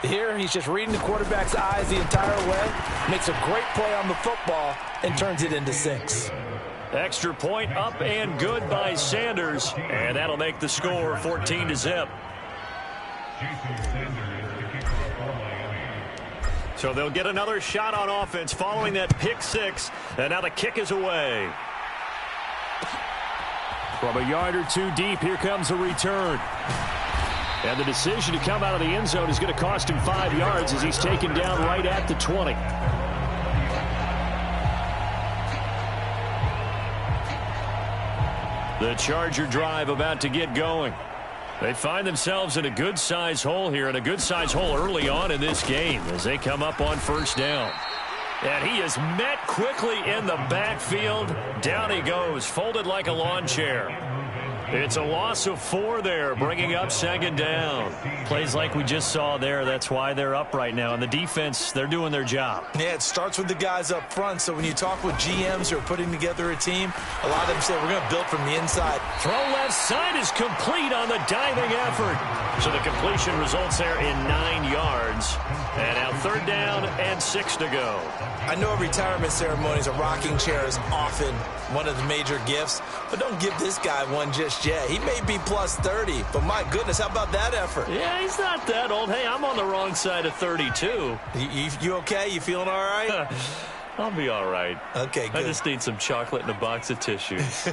Here, he's just reading the quarterback's eyes the entire way, makes a great play on the football, and turns it into 6. Extra point up and good by Sanders, and that'll make the score 14-0. So they'll get another shot on offense following that pick 6, and now the kick is away. From a yard or two deep, here comes a return. And the decision to come out of the end zone is going to cost him 5 yards as he's taken down right at the 20. The Charger drive about to get going. They find themselves in a good-sized hole here, and a good-sized hole early on in this game as they come up on first down. And he is met quickly in the backfield. Down he goes, folded like a lawn chair. It's a loss of 4 there, bringing up second down. Plays like we just saw there. That's why they're up right now. And the defense, they're doing their job. Yeah, it starts with the guys up front. So when you talk with GMs who are putting together a team, a lot of them say we're going to build from the inside. Throw left side is complete on the diving effort. So the completion results there in 9 yards. And now third down and 6 to go. I know a retirement ceremonies, a rocking chair is often one of the major gifts, but don't give this guy one just yet. He may be plus 30, but my goodness, how about that effort? Yeah, he's not that old. Hey, I'm on the wrong side of 32. You okay? You feeling all right? I'll be all right. Okay, good. I just need some chocolate and a box of tissues.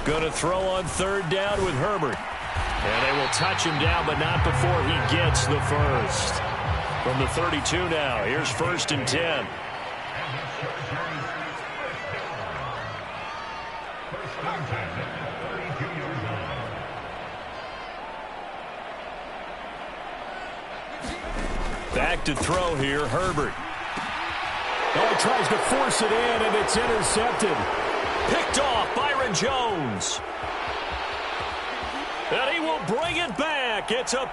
Going to throw on third down with Herbert. And they will touch him down, but not before he gets the first. From the 32 now, here's first and 10. Back to throw here, Herbert. Oh, he tries to force it in, and it's intercepted. Picked off, Byron Jones. And he will bring it back. It's a...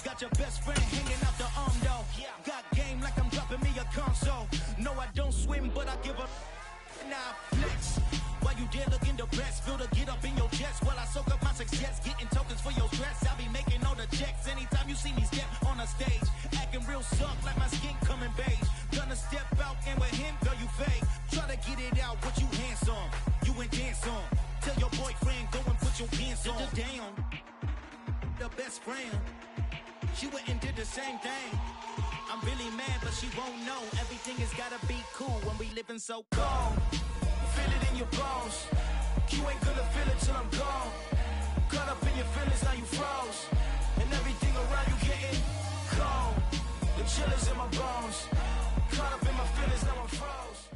Got your best friend hanging out the arm though. Got game like I'm dropping me a console. No, I don't swim, but I give up. Now flex. While you there looking the best, feel the get up in your chest. While I soak up my success, getting tokens for your stress. I'll be making all the checks anytime you see me step on a stage. Acting real soft like my skin coming beige. Gonna step out and with him, girl, you fake. Try to get it out, what you hands on. You and dance on. Tell your boyfriend, go and put your pants on. Down. The best friend. She went and did the same thing. I'm really mad, but she won't know. Everything has gotta be cool when we living so cold. Feel it in your bones. You ain't gonna feel it till I'm gone. Caught up in your feelings, now you froze. And everything around you getting cold. The chill is in my bones. Caught up in my feelings, now I'm froze.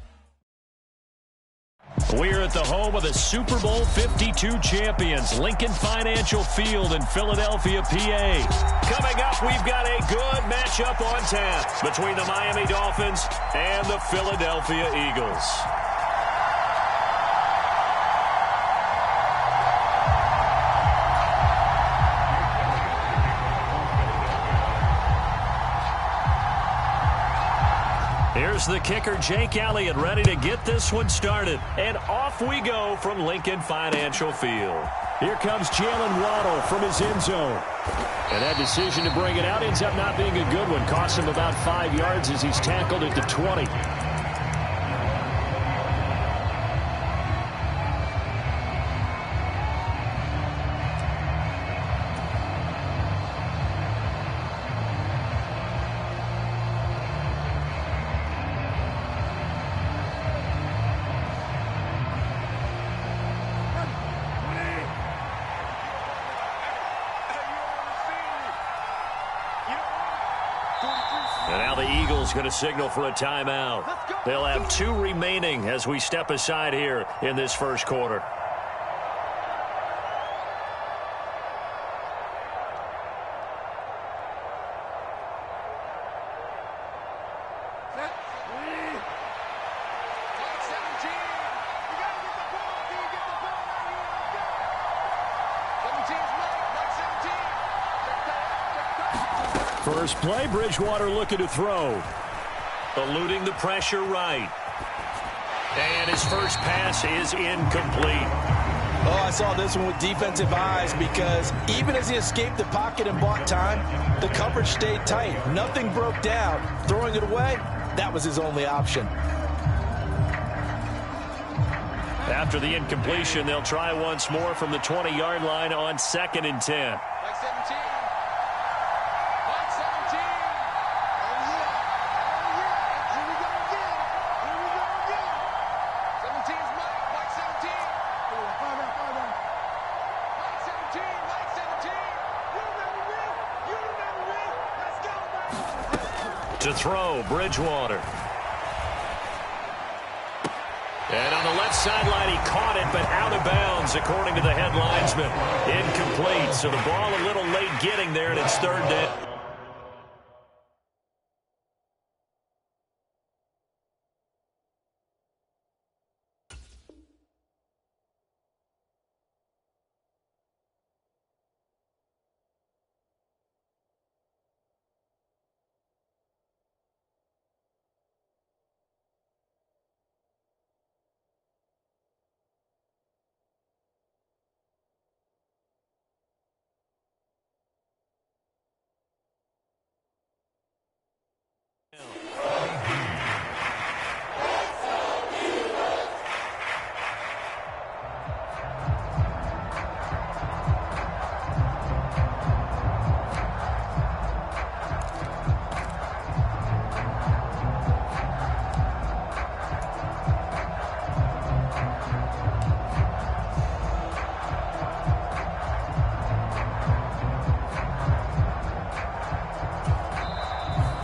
We're at the home of the Super Bowl 52 champions, Lincoln Financial Field in Philadelphia, PA. Coming up, we've got a good matchup on tap between the Miami Dolphins and the Philadelphia Eagles. Here's the kicker, Jake Elliott, ready to get this one started. And off we go from Lincoln Financial Field. Here comes Jalen Waddle from his end zone. And that decision to bring it out ends up not being a good one. Costs him about 5 yards as he's tackled at the 20. He's going to signal for a timeout. They'll have 2 remaining as we step aside here in this first quarter. First play, Bridgewater looking to throw. Eluding the pressure right. And his first pass is incomplete. Oh, I saw this one with defensive eyes because even as he escaped the pocket and bought time, the coverage stayed tight. Nothing broke down. Throwing it away, that was his only option. After the incompletion, they'll try once more from the 20-yard line on 2nd and 10. To throw, Bridgewater. And on the left sideline, he caught it, but out of bounds, according to the head linesman. Incomplete, so the ball a little late getting there, and it's 3rd down.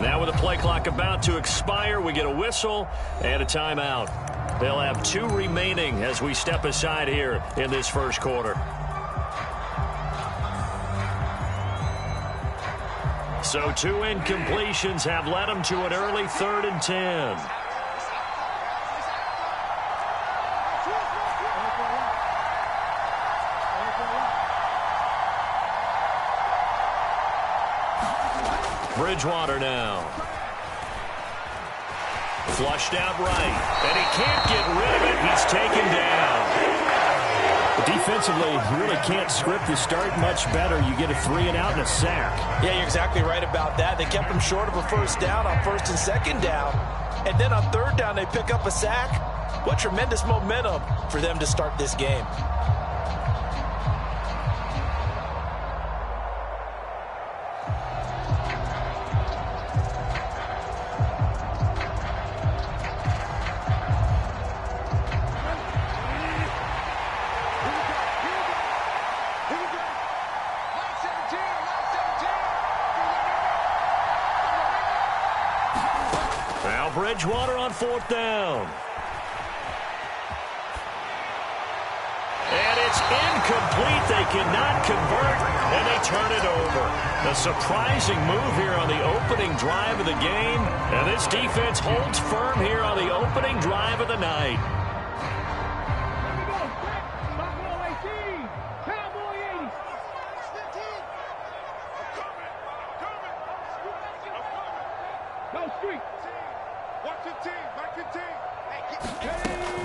Now with the play clock about to expire, we get a whistle and a timeout. They'll have 2 remaining as we step aside here in this first quarter. So 2 incompletions have led them to an early 3rd and 10. Bridgewater now. Flushed out right. And he can't get rid of it. He's taken down. Defensively, you really can't script the start much better. You get a 3 and out and a sack. Yeah, you're exactly right about that. They kept him short of a first down on 1st and 2nd down. And then on 3rd down, they pick up a sack. What tremendous momentum for them to start this game. Bridgewater on 4th down. And it's incomplete. They cannot convert, and they turn it over. A surprising move here on the opening drive of the game. And this defense holds firm here on the opening drive of the night.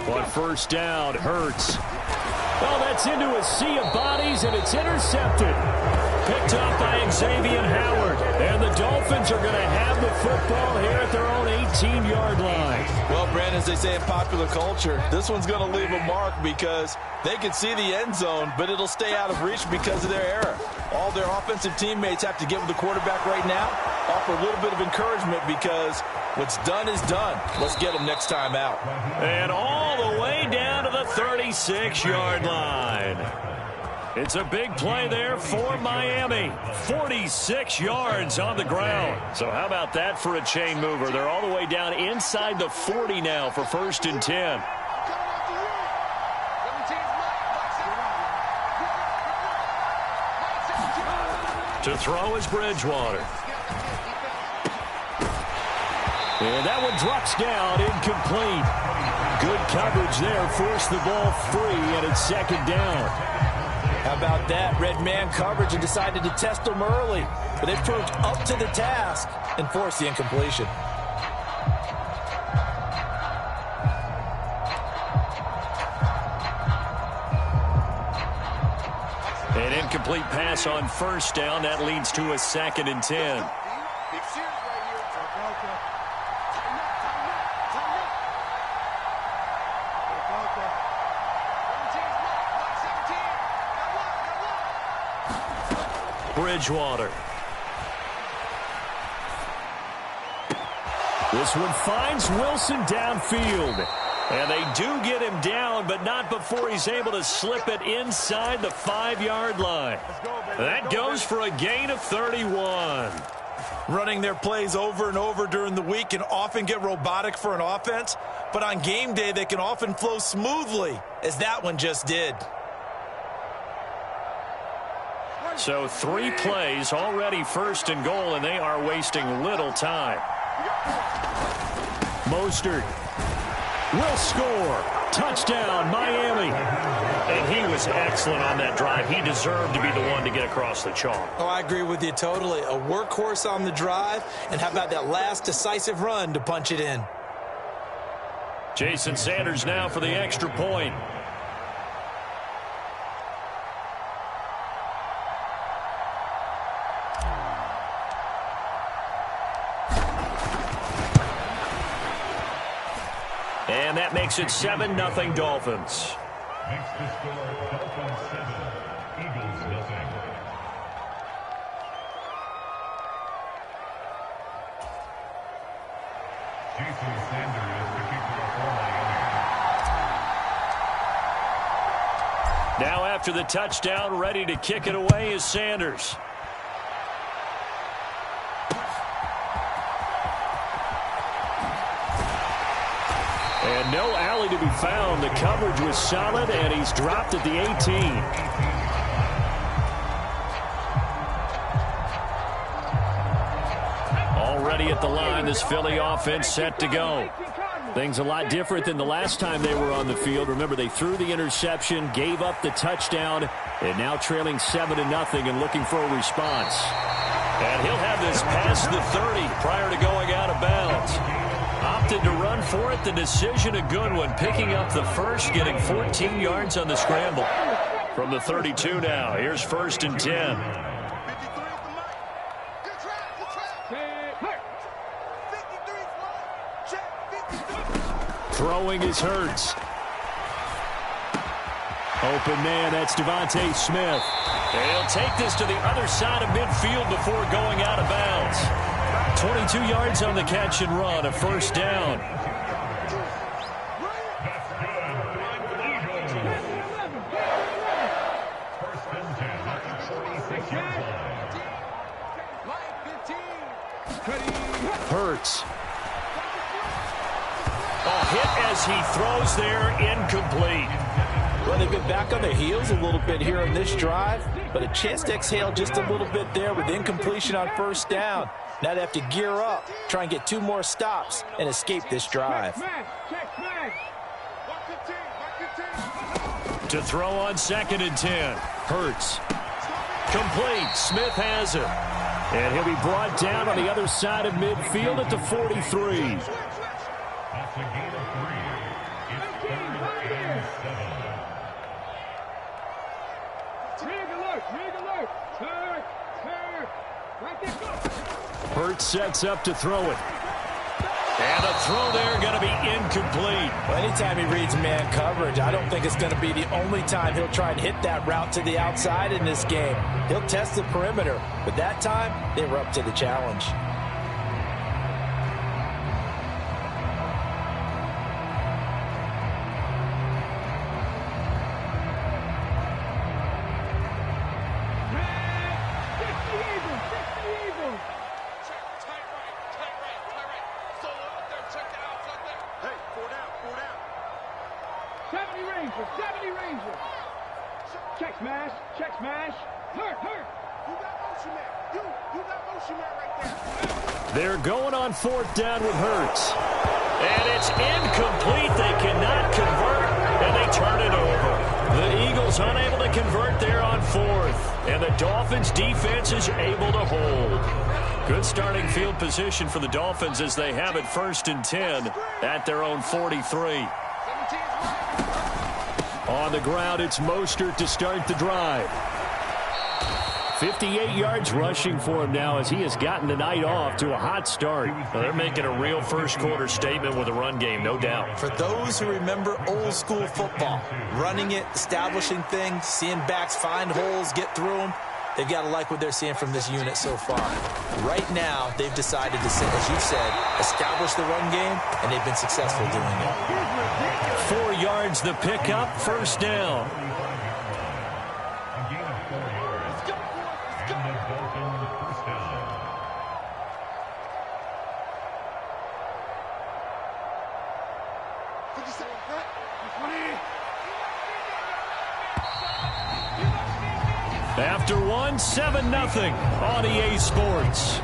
On 1st down, Hurts. Well, that's into a sea of bodies, and it's intercepted. Picked up by Xavier Howard. And the Dolphins are going to have the football here at their own 18-yard line. Well, Brandon, as they say in popular culture, this one's going to leave a mark because they can see the end zone, but it'll stay out of reach because of their error. All their offensive teammates have to get with the quarterback right now, offer a little bit of encouragement because what's done is done. Let's get them next time out. And all the way down to the 36-yard line. It's a big play there for Miami. 46 yards on the ground. So how about that for a chain mover? They're all the way down inside the 40 now for 1st and 10. To throw is Bridgewater. And that one drops down, incomplete. Good coverage there, forced the ball free, and it's 2nd down. How about that? Red man coverage and decided to test them early. But they proved up to the task and forced the incompletion. An incomplete pass on 1st down. That leads to a 2nd and 10. Bridgewater. This one finds Wilson downfield. And they do get him down, but not before he's able to slip it inside the 5-yard line. That goes for a gain of 31. Running their plays over and over during the week can often get robotic for an offense, but on game day they can often flow smoothly, as that one just did. So 3 plays, already 1st and goal, and they are wasting little time. Mostert will score. Touchdown, Miami. And he was excellent on that drive. He deserved to be the one to get across the chalk. Oh, I agree with you totally. A workhorse on the drive, and how about that last decisive run to punch it in? Jason Sanders now for the extra point. And that makes it 7-0 Dolphins. Makes the score Dolphins 7, Eagles 0. Jason Sanders, the kicker for Miami. Now after the touchdown, ready to kick it away is Sanders. And no alley to be found. The coverage was solid, and he's dropped at the 18. Already at the line, this Philly offense set to go. Things a lot different than the last time they were on the field. Remember, they threw the interception, gave up the touchdown, and now trailing 7-0 and looking for a response. And he'll have this past the 30 prior to going out of bounds. Opted to run for it. The decision a good one. Picking up the first, getting 14 yards on the scramble. From the 32 now. Here's 1st and 10. Throwing is Hurts. Open man, that's Devontae Smith. And he'll take this to the other side of midfield before going out of bounds. 22 yards on the catch and run, a 1st down. Hurts. A hit as he throws there, incomplete. Well, they've been back on their heels a little bit here on this drive, but a chance to exhale just a little bit there with incompletion on 1st down. Now they have to gear up, try and get 2 more stops, and escape this drive. To throw on 2nd and 10. Hurts. Complete. Smith has it. And he'll be brought down on the other side of midfield at the 43. That's a gain of 3. It's 3rd and 7. Hurts sets up to throw it. And the throw there going to be incomplete. Well, anytime he reads man coverage, I don't think it's going to be the only time he'll try and hit that route to the outside in this game. He'll test the perimeter, but that time they were up to the challenge. Check smash. Check smash. Hurt. You got motion man. You got motion man right there. They're going on 4th down with Hurts. And it's incomplete. They cannot convert, and they turn it over. The Eagles unable to convert there on 4th. And the Dolphins defense is able to hold. Good starting field position for the Dolphins as they have it 1st and 10 at their own 43. On the ground, it's Mostert to start the drive. 58 yards rushing for him now as he has gotten the night off to a hot start. Well, they're making a real first-quarter statement with a run game, no doubt. For those who remember old-school football, running it, establishing things, seeing backs find holes, get through them, they've got to like what they're seeing from this unit so far. Right now, they've decided to, as you said, establish the run game, and they've been successful doing it. 4 yards the pickup, 1st down. After one, 7-0 on EA Sports.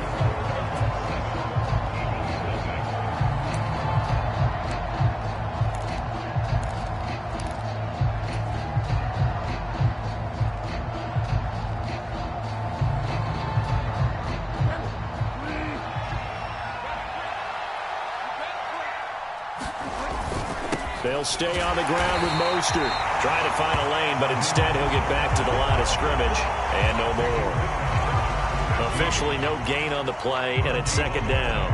They'll stay on the ground with Mostert. Trying to find a lane, but instead he'll get back to the line of scrimmage. And no more. Officially no gain on the play, and it's 2nd down.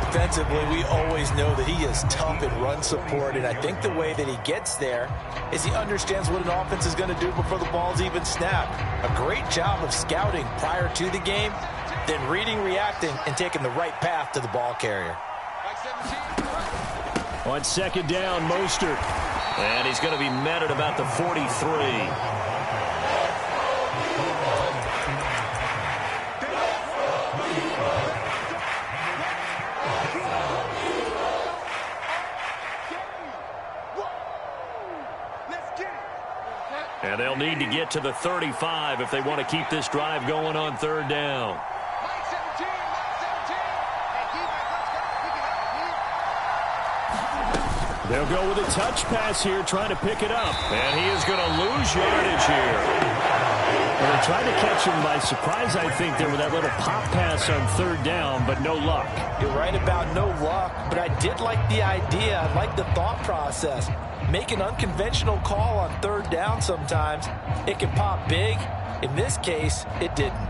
Defensively, we always know that he is tough in run support, and I think the way that he gets there is he understands what an offense is going to do before the ball's even snapped. A great job of scouting prior to the game, then reading, reacting, and taking the right path to the ball carrier. On 2nd down, Mostert. And he's going to be met at about the 43. And they'll need to get to the 35 if they want to keep this drive going on 3rd down. They'll go with a touch pass here, trying to pick it up. And he is going to lose yardage here. Well, they're trying to catch him by surprise, I think, there with that little pop pass on 3rd down, but no luck. You're right about no luck, but I did like the idea. I like the thought process. Make an unconventional call on 3rd down sometimes. It can pop big. In this case, it didn't.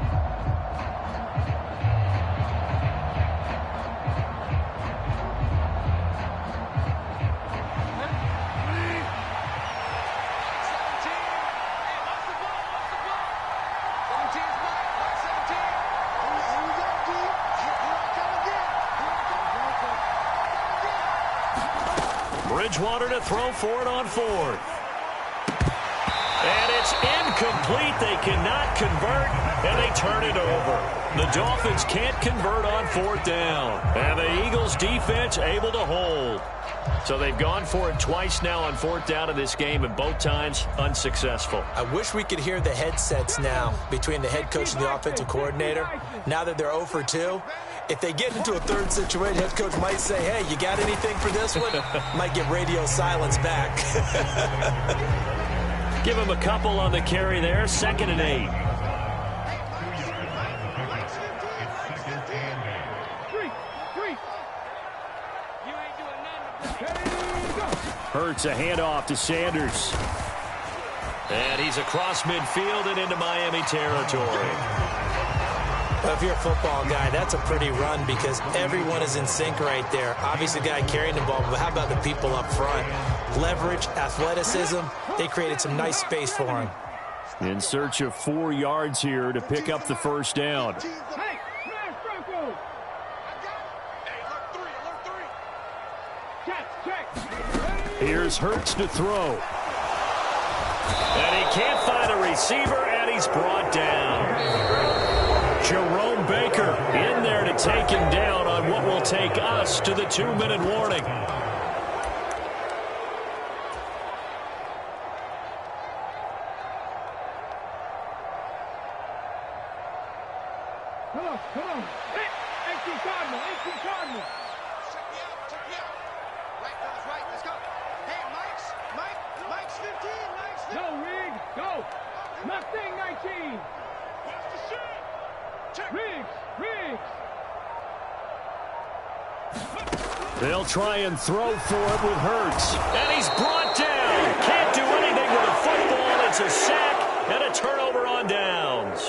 Bridgewater to throw for it on 4th. And it's incomplete. They cannot convert, and they turn it over. The Dolphins can't convert on 4th down. And the Eagles defense able to hold. So they've gone for it twice now on 4th down in this game, and both times unsuccessful. I wish we could hear the headsets now between the head coach and the offensive coordinator. Now that they're 0 for 2, if they get into a 3rd situation, head coach might say, hey, you got anything for this one? Might get radio silence back. Give him a couple on the carry there. 2nd and 8. Hurts a handoff to Sanders. And he's across midfield and into Miami territory. Well, if you're a football guy, that's a pretty run because everyone is in sync right there. Obviously, the guy carrying the ball, but how about the people up front? Leverage, athleticism, they created some nice space for him. In search of 4 yards here to pick up the 1st down. Here's Hurts to throw. And he can't find a receiver, and he's brought down. Jerome Baker in there to take him down on what will take us to the 2-minute warning. Come on, come on. Hey, 18 Cardinal, 18 Cardinal. Check me out, check me out. Right, fellas, right, let's go. Hey, Mike's 15, Mike's 15. Go, Riggs, go. Mustang 19. What's the shot? Check. Riggs. They'll try and throw for it with Hurts. And he's brought down. Can't do anything with the football. It's a sack and a turnover on downs.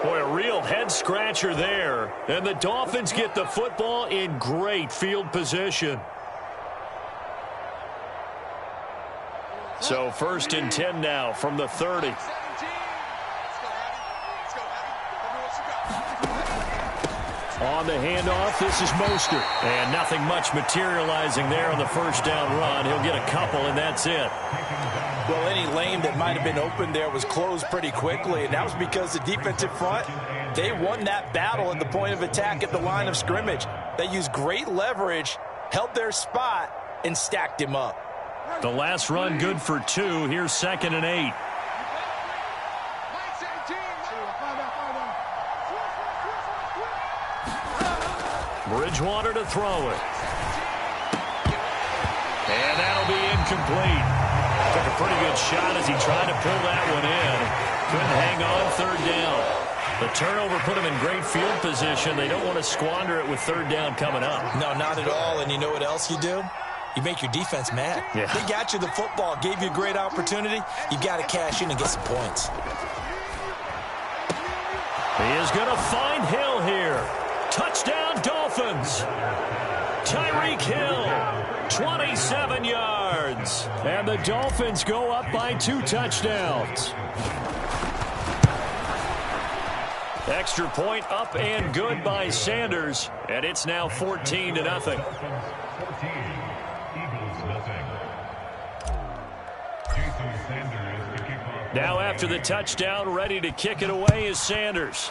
Boy, a real head-scratcher there. And the Dolphins get the football in great field position. So 1st and 10 now from the 30. On the handoff, this is Mostert. And nothing much materializing there on the first down run. He'll get a couple, and that's it. Well, any lane that might have been open there was closed pretty quickly, and that was because the defensive front, they won that battle at the point of attack at the line of scrimmage. They used great leverage, held their spot, and stacked him up. The last run good for 2. Here's 2nd and 8. Bridgewater to throw it. And that'll be incomplete. Took a pretty good shot as he tried to pull that one in. Couldn't hang on 3rd down. The turnover put him in great field position. They don't want to squander it with 3rd down coming up. No, not at all. And you know what else you do? You make your defense mad. Yeah. They got you the football, gave you a great opportunity. You've got to cash in and get some points. He is going to find Hill here. Touchdown, Dolphins. Tyreek Hill, 27 yards. And the Dolphins go up by 2 touchdowns. Extra point up and good by Sanders. And it's now 14-0. Dolphins 14, Eagles nothing. Jason Sanders to kick off. Now after the touchdown, ready to kick it away is Sanders.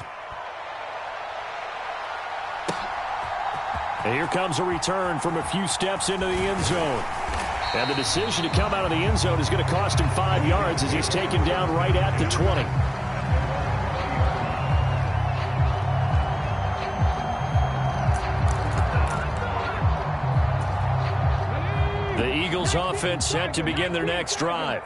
And here comes a return from a few steps into the end zone. And the decision to come out of the end zone is going to cost him 5 yards as he's taken down right at the 20. The Eagles offense set to begin their next drive.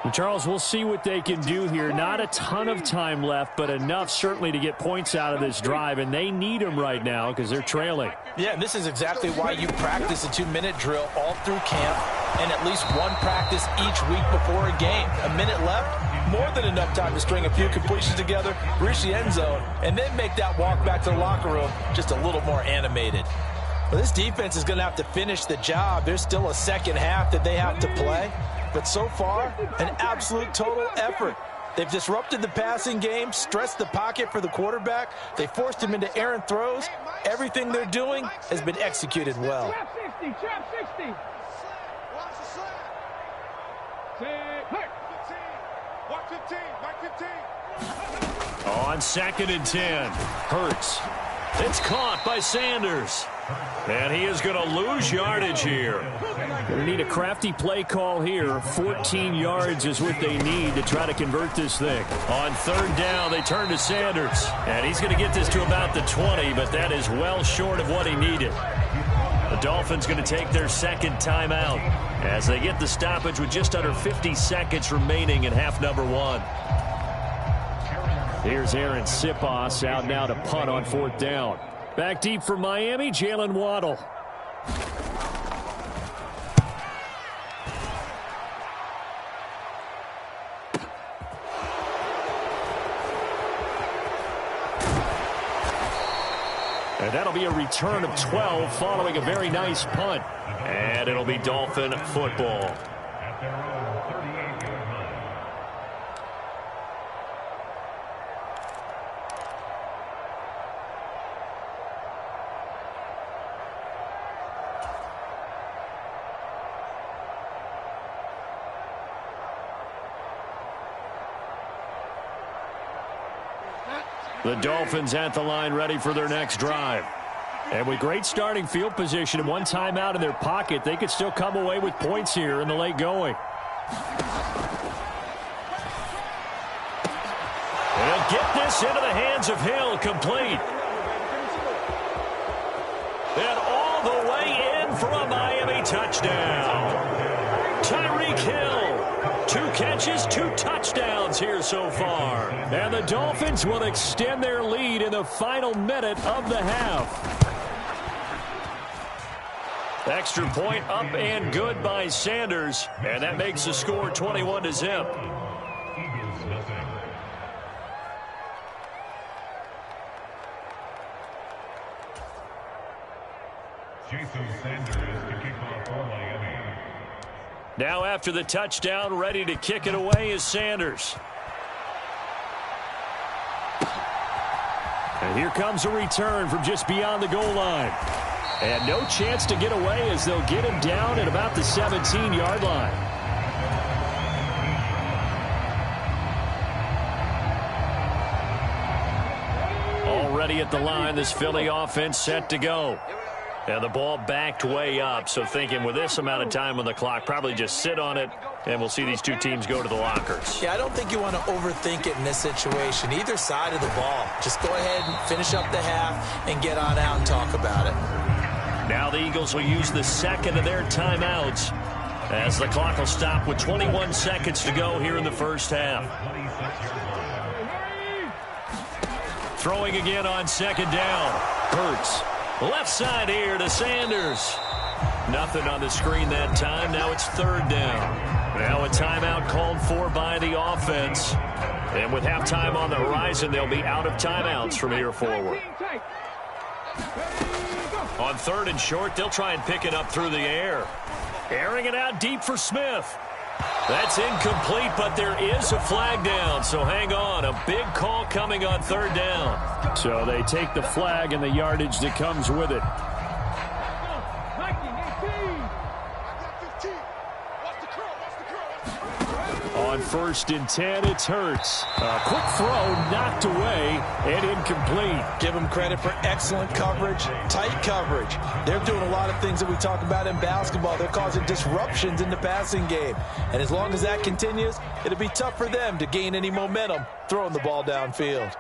And Charles, we'll see what they can do here. Not a ton of time left, but enough certainly to get points out of this drive, and they need them right now because they're trailing. Yeah, this is exactly why you practice a 2-minute drill all through camp and at least one practice each week before a game. A minute left, more than enough time to string a few completions together, reach the end zone, and then make that walk back to the locker room just a little more animated. Well, this defense is going to have to finish the job. There's still a second half that they have to play. But so far, an absolute total effort. They've disrupted the passing game, stressed the pocket for the quarterback. They forced him into errant throws. Everything they're doing has been executed well. Trap 60, trap 60. Watch the slap. Say, hey. 15, Mike 15. On 2nd and 10, Hurts. It's caught by Sanders. And he is going to lose yardage here. Going to need a crafty play call here. 14 yards is what they need to try to convert this thing. On 3rd down, they turn to Sanders. And he's going to get this to about the 20, but that is well short of what he needed. The Dolphins going to take their 2nd timeout as they get the stoppage with just under 50 seconds remaining in half number 1. Here's Aaron Sipos out now to punt on 4th down. Back deep for Miami, Jalen Waddle. And that'll be a return of 12 following a very nice punt. And it'll be Dolphin football. At their own 38-yard line. The Dolphins at the line ready for their next drive. And with great starting field position and one timeout in their pocket, they could still come away with points here in the late going. And get this into the hands of Hill, complete. And all the way in for a Miami touchdown. Tyreek Hill, 2 catches, 2 touchdowns here so far. And the Dolphins will extend their lead in the final minute of the half. Extra point up and good by Sanders. And that makes the score 21-0. Jason Sanders to kick off for Miami. Now after the touchdown, ready to kick it away is Sanders. And here comes a return from just beyond the goal line. And no chance to get away as they'll get him down at about the 17-yard line. Already at the line, this Philly offense set to go. And the ball backed way up, so thinking with this amount of time on the clock, probably just sit on it, and we'll see these two teams go to the lockers. Yeah, I don't think you want to overthink it in this situation. Either side of the ball. Just go ahead and finish up the half and get on out and talk about it. Now the Eagles will use the second of their timeouts as the clock will stop with 21 seconds to go here in the first half. Throwing again on second down. Hurts. Left side here to Sanders. Nothing on the screen that time. Now it's third down. Now a timeout called for by the offense. And with halftime on the horizon, they'll be out of timeouts from here forward. On third and short, they'll try and pick it up through the air. Airing it out deep for Smith. That's incomplete, but there is a flag down, so hang on. A big call coming on third down. So they take the flag and the yardage that comes with it. On first and 10, it's Hurts. A quick throw knocked away and incomplete. Give them credit for excellent coverage, tight coverage. They're doing a lot of things that we talk about in basketball. They're causing disruptions in the passing game. And as long as that continues, it'll be tough for them to gain any momentum throwing the ball downfield.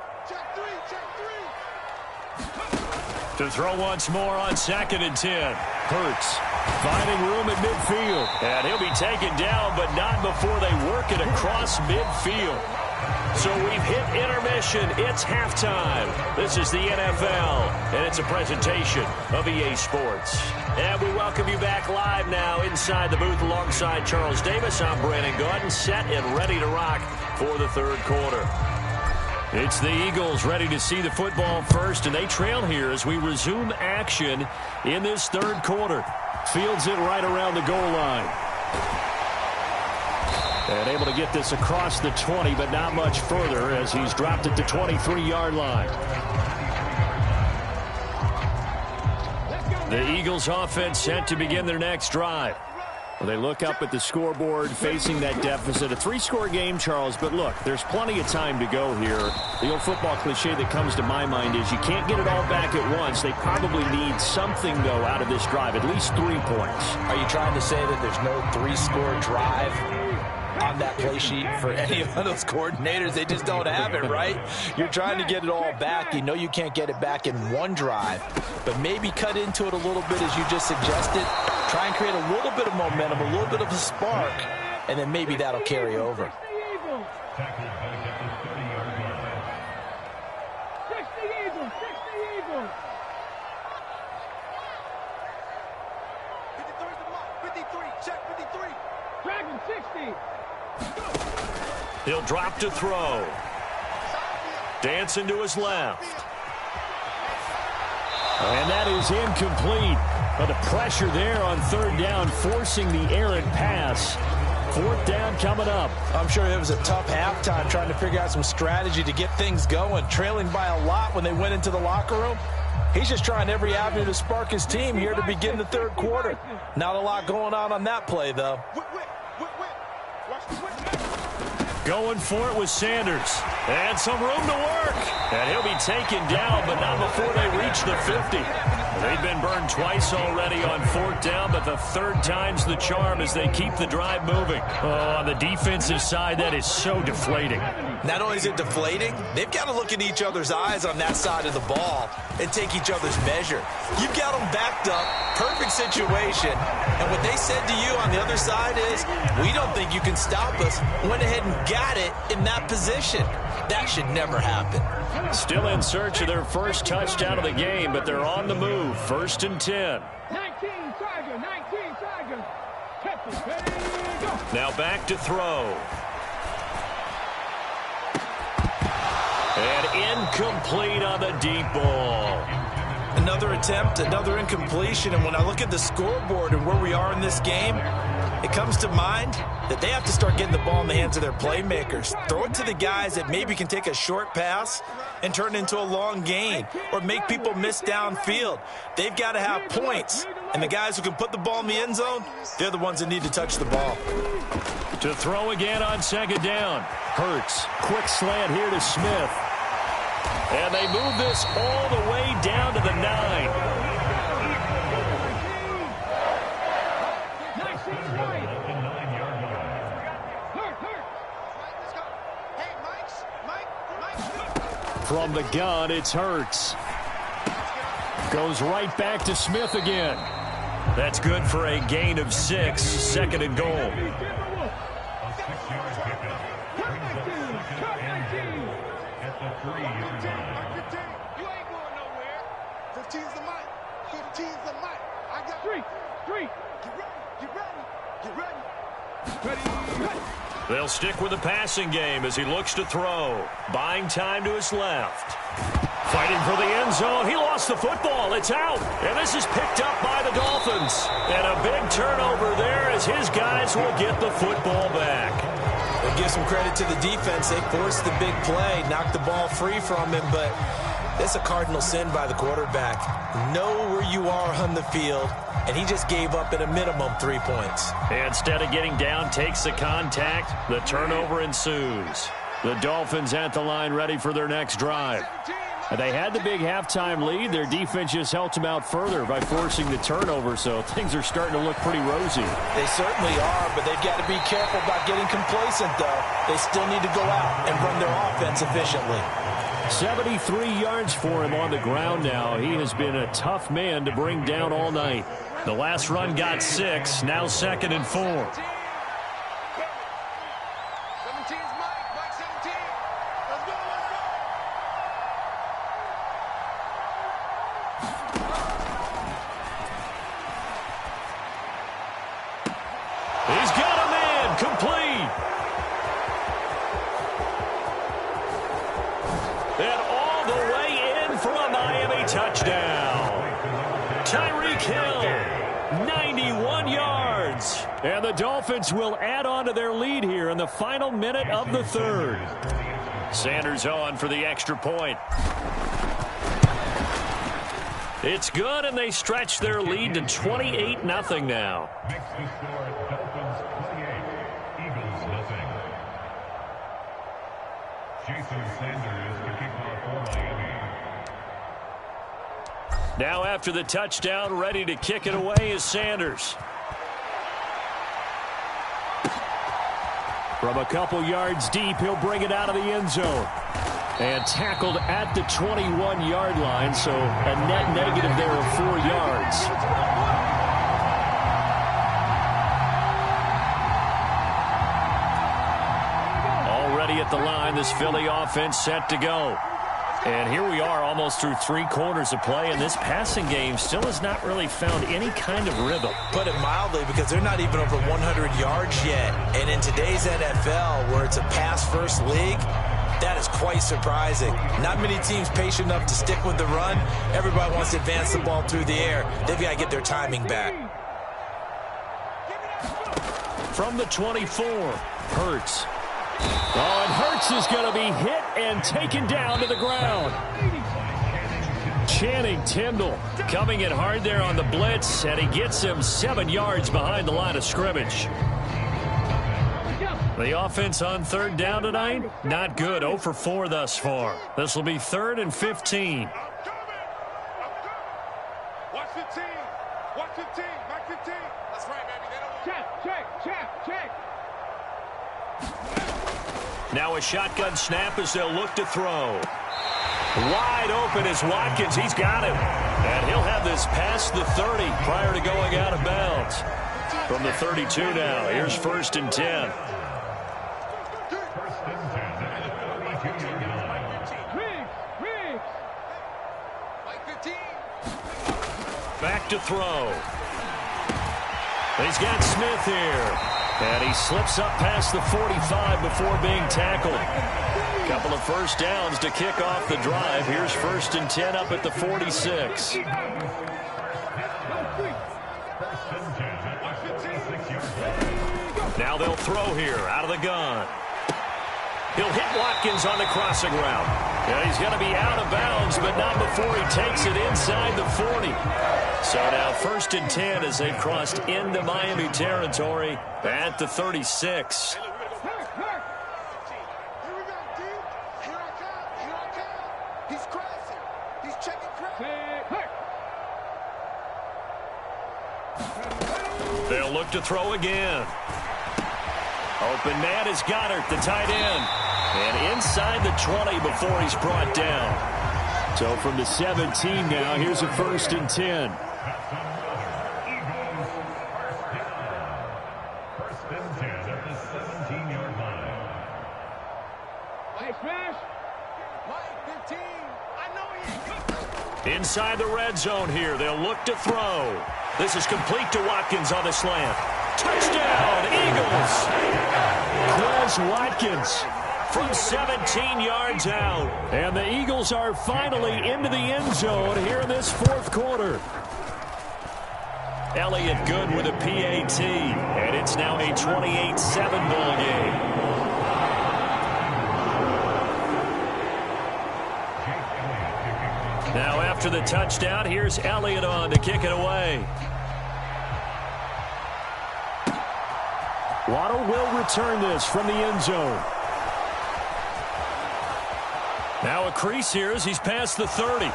To throw once more on second and 10. Hurts finding room at midfield. And he'll be taken down, but not before they work it across midfield. So we've hit intermission. It's halftime. This is the NFL, and it's a presentation of EA Sports. And we welcome you back live now inside the booth alongside Charles Davis. I'm Brandon Gaudin, set and ready to rock for the third quarter. It's the Eagles ready to see the football first, and they trail here as we resume action in this third quarter. Fields it right around the goal line. And able to get this across the 20, but not much further as he's dropped it to 23-yard line. The Eagles offense set to begin their next drive. Well, they look up at the scoreboard facing that deficit. A 3-score game, Charles, but look, there's plenty of time to go here. The old football cliche that comes to my mind is you can't get it all back at once. They probably need something, though, out of this drive, at least 3 points. Are you trying to say that there's no 3-score drive on that play sheet for any of those coordinators? They just don't have it, right? You're trying to get it all back. You know you can't get it back in one drive, but maybe cut into it a little bit as you just suggested. Try and create a little bit of momentum, a little bit of a spark, and then maybe that'll carry over. He'll drop to throw. Dancing to his left. And that is incomplete. But the pressure there on third down, forcing the errant pass. Fourth down coming up. I'm sure it was a tough halftime trying to figure out some strategy to get things going. Trailing by a lot when they went into the locker room. He's just trying every avenue to spark his team here to begin the third quarter. Not a lot going on that play, though. Going for it with Sanders. And some room to work. And he'll be taken down, but not before they reach the 50. They've been burned twice already on 4th down, but the 3rd time's the charm as they keep the drive moving. Oh, on the defensive side, that is so deflating. Not only is it deflating, they've got to look at each other's eyes on that side of the ball and take each other's measure. You've got them backed up, perfect situation, and what they said to you on the other side is, we don't think you can stop us. Went ahead and got it in that position. That should never happen. Still in search of their first touchdown of the game, but they're on the move. 1st and 10. 19 Tiger, 19 Tiger. Catch it, ready, go. Now back to throw. And incomplete on the deep ball. Another attempt, another incompletion, and when I look at the scoreboard and where we are in this game, it comes to mind that they have to start getting the ball in the hands of their playmakers. Throw it to the guys that maybe can take a short pass and turn it into a long gain or make people miss downfield. They've got to have points, and the guys who can put the ball in the end zone, they're the ones that need to touch the ball. To throw again on 2nd down. Hurts. Quick slant here to Smith. And they move this all the way down to the 9. From the gun, it's Hurts. Goes right back to Smith again. That's good for a gain of 6, 2nd and goal. A 6-yard pickup. Brings up 2nd and 10 at the 3-yard line. 15. You ain't going nowhere. 15's the mic. 15's the mic. I got 3. Get ready. They'll stick with the passing game as he looks to throw. Buying time to his left. Fighting for the end zone. He lost the football. It's out. And this is picked up by the Dolphins. And a big turnover there as his guys will get the football back. We'll give some credit to the defense. They forced the big play, knocked the ball free from him, but that's a cardinal sin by the quarterback. Know where you are on the field, and he just gave up at a minimum 3 points. Instead of getting down, takes the contact. The turnover ensues. The Dolphins at the line ready for their next drive. They had the big halftime lead. Their defense just helped them out further by forcing the turnover, so things are starting to look pretty rosy. They certainly are, but they've got to be careful about getting complacent, though. They still need to go out and run their offense efficiently. 73 yards for him on the ground now. He has been a tough man to bring down all night. The last run got 6, now 2nd and 4. 17's Mike 17. Let's go. He's got a man, complete. And all the way in for a Miami touchdown. Tyreek Hill, 91 yards. And the Dolphins will add on to their lead here in the final minute of the 3rd. Sanders on for the extra point. It's good, and they stretch their lead to 28-0 now. Makes the score Dolphins 28, Eagles 0. Jason Sanders to kick off for Miami. Now after the touchdown, ready to kick it away is Sanders. From a couple yards deep, he'll bring it out of the end zone. And tackled at the 21-yard line, so a net negative there of 4 yards. Already at the line, this Philly offense set to go. And here we are almost through 3 quarters of play, and this passing game still has not really found any kind of rhythm. Put it mildly, because they're not even over 100 yards yet. And in today's NFL, where it's a pass-first league, that is quite surprising. Not many teams patient enough to stick with the run. Everybody wants to advance the ball through the air. They've got to get their timing back. From the 24, Hurts. Oh, and Hurts is going to be hit and taken down to the ground. Channing Tindall coming in hard there on the blitz, and he gets him 7 yards behind the line of scrimmage. The offense on 3rd down tonight, not good. 0 for 4 thus far. This will be 3rd and 15. 15. Watch 15. Mike 15. That's right, baby. They don't want check. Now a shotgun snap as they'll look to throw. Wide open is Watkins. He's got him. And he'll have this past the 30 prior to going out of bounds. From the 32 now, here's 1st and 10. Back to throw. He's got Smith here. And he slips up past the 45 before being tackled. Couple of first downs to kick off the drive. Here's 1st and 10 up at the 46. Now they'll throw here out of the gun. He'll hit Watkins on the crossing route. Yeah, he's going to be out of bounds, but not before he takes it inside the 40. So now 1st and 10 as they've crossed into Miami territory at the 36. They'll look to throw again. Open man is Goddard, the tight end. And inside the 20 before he's brought down. So from the 17 now, here's a 1st and 10. Inside the red zone here, they'll look to throw. This is complete to Watkins on the slant. Touchdown, Eagles! Quez Watkins from 17 yards out. And the Eagles are finally into the end zone here in this 4th quarter. Elliott good with a PAT, and it's now a 28-7 ball game. Now after the touchdown, here's Elliott on to kick it away. Waddle will return this from the end zone. Now a crease here as he's past the 30.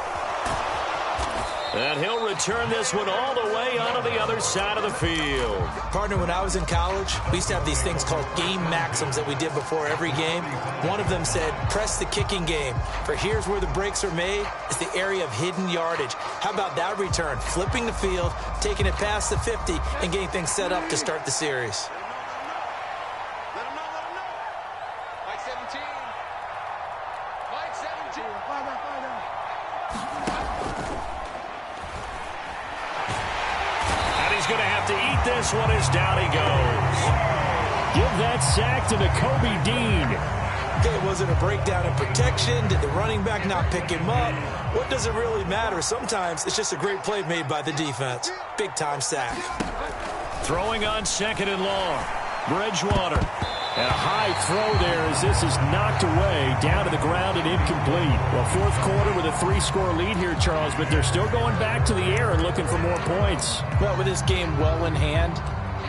And he'll return this one all the way onto the other side of the field. Partner, when I was in college, we used to have these things called game maxims that we did before every game. One of them said, press the kicking game. For here's where the breaks are made. It's the area of hidden yardage. How about that return? Flipping the field, taking it past the 50, and getting things set up to start the series. This one is down he goes. Give that sack to Nakobe Dean. Okay, was it a breakdown in protection? Did the running back not pick him up? What does it really matter? Sometimes it's just a great play made by the defense. Big time sack. Throwing on 2nd and long. Bridgewater. And a high throw there as this is knocked away, down to the ground and incomplete. Well, 4th quarter with a 3-score lead here, Charles, but they're still going back to the air and looking for more points. Well, with this game well in hand,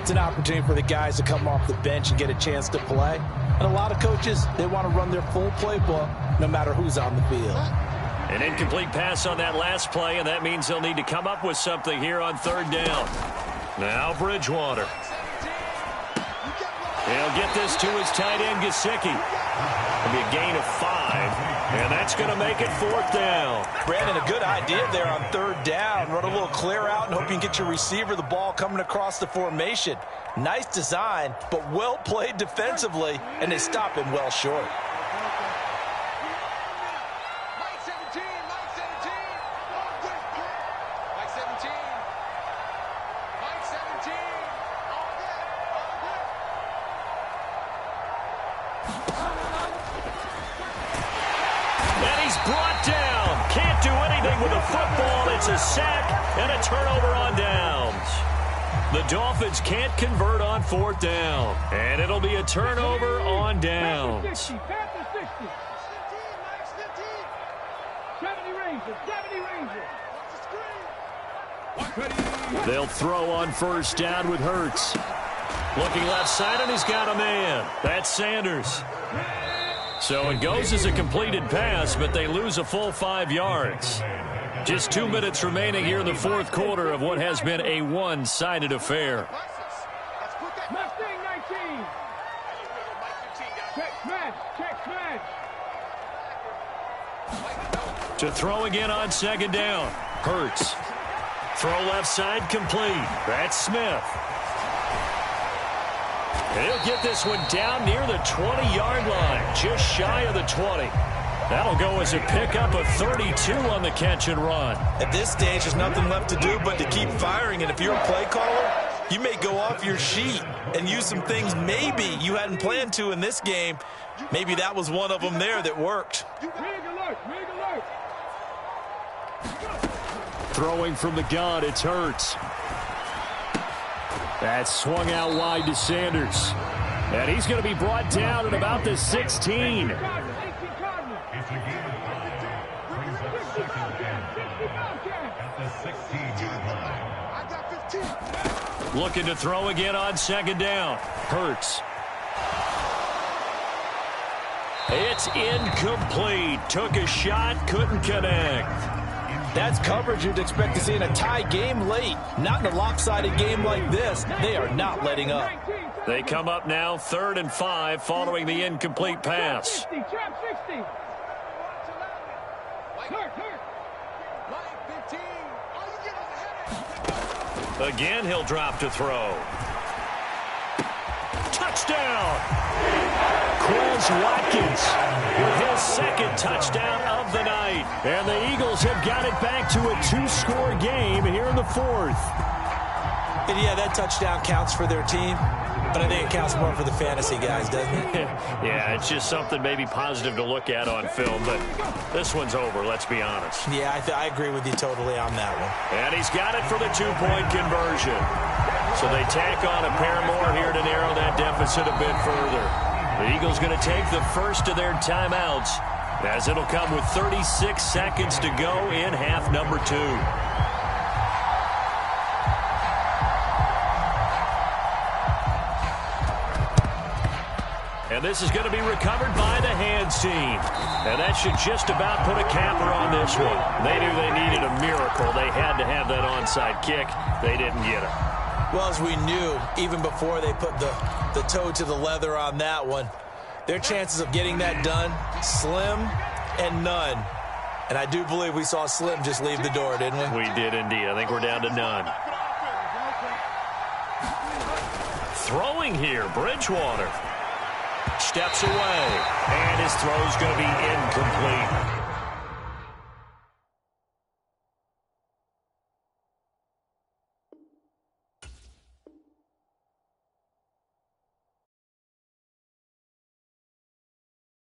it's an opportunity for the guys to come off the bench and get a chance to play. And a lot of coaches, they want to run their full playbook no matter who's on the field. An incomplete pass on that last play, and that means they'll need to come up with something here on 3rd down. Now Bridgewater. He'll get this to his tight end, Gesicki. It'll be a gain of 5, and that's going to make it 4th down. Brandon, a good idea there on 3rd down. Run a little clear out and hope you can get your receiver the ball coming across the formation. Nice design, but well played defensively, and they stop him well short. With a football, it's a sack and a turnover on downs. The Dolphins can't convert on 4th down, and it'll be a turnover on downs. They'll throw on 1st down with Hurts. Looking left side, and he's got a man. That's Sanders. So it goes as a completed pass, but they lose a full 5 yards. Just 2 minutes remaining here in the fourth quarter of what has been a one-sided affair. Mustang 19. Check smash. Check smash. To throw again on second down. Hurts. Throw left side complete. That's Smith. He'll get this one down near the 20-yard line, just shy of the 20. That'll go as a pickup of 32 on the catch and run. At this stage, there's nothing left to do but to keep firing. And if you're a play caller, you may go off your sheet and use some things maybe you hadn't planned to in this game. Maybe that was one of them there that worked. Rig alert. Rig alert. Throwing from the gun, it's Hurts. That's swung out wide to Sanders. And he's going to be brought down at about the 16. It's a game of 5. Brings up second and 5 at the 16-yard line. I got 15. Looking to throw again on second down. Hurts. It's incomplete. Took a shot, couldn't connect. That's coverage you'd expect to see in a tie game late. Not in a lopsided game like this. They are not letting up. They come up now 3rd and 5 following the incomplete pass. 60. Trap 60. Hurt. Mike 15. All you get is a headache. Again, he'll drop to throw. Touchdown! Quez Watkins with his second touchdown of the night. And the Eagles have got it back to a 2-score game here in the fourth. And yeah, that touchdown counts for their team, but I think it counts more for the fantasy guys, doesn't it? Yeah, it's just something maybe positive to look at on film, but this one's over, let's be honest. Yeah, I agree with you totally on that one. And he's got it for the 2-point conversion. So they tack on a pair more here to narrow that deficit a bit further. The Eagles going to take the first of their timeouts, as it'll come with 36 seconds to go in half number 2. And this is going to be recovered by the hands team. And that should just about put a capper on this one. They knew they needed a miracle. They had to have that onside kick. They didn't get it. Well, as we knew, even before they put the toe to the leather on that one, their chances of getting that done, slim and none. And I do believe we saw Slim just leave the door, didn't we? We did indeed. I think we're down to none. Throwing here, Bridgewater. Steps away, and his throw's going to be incomplete.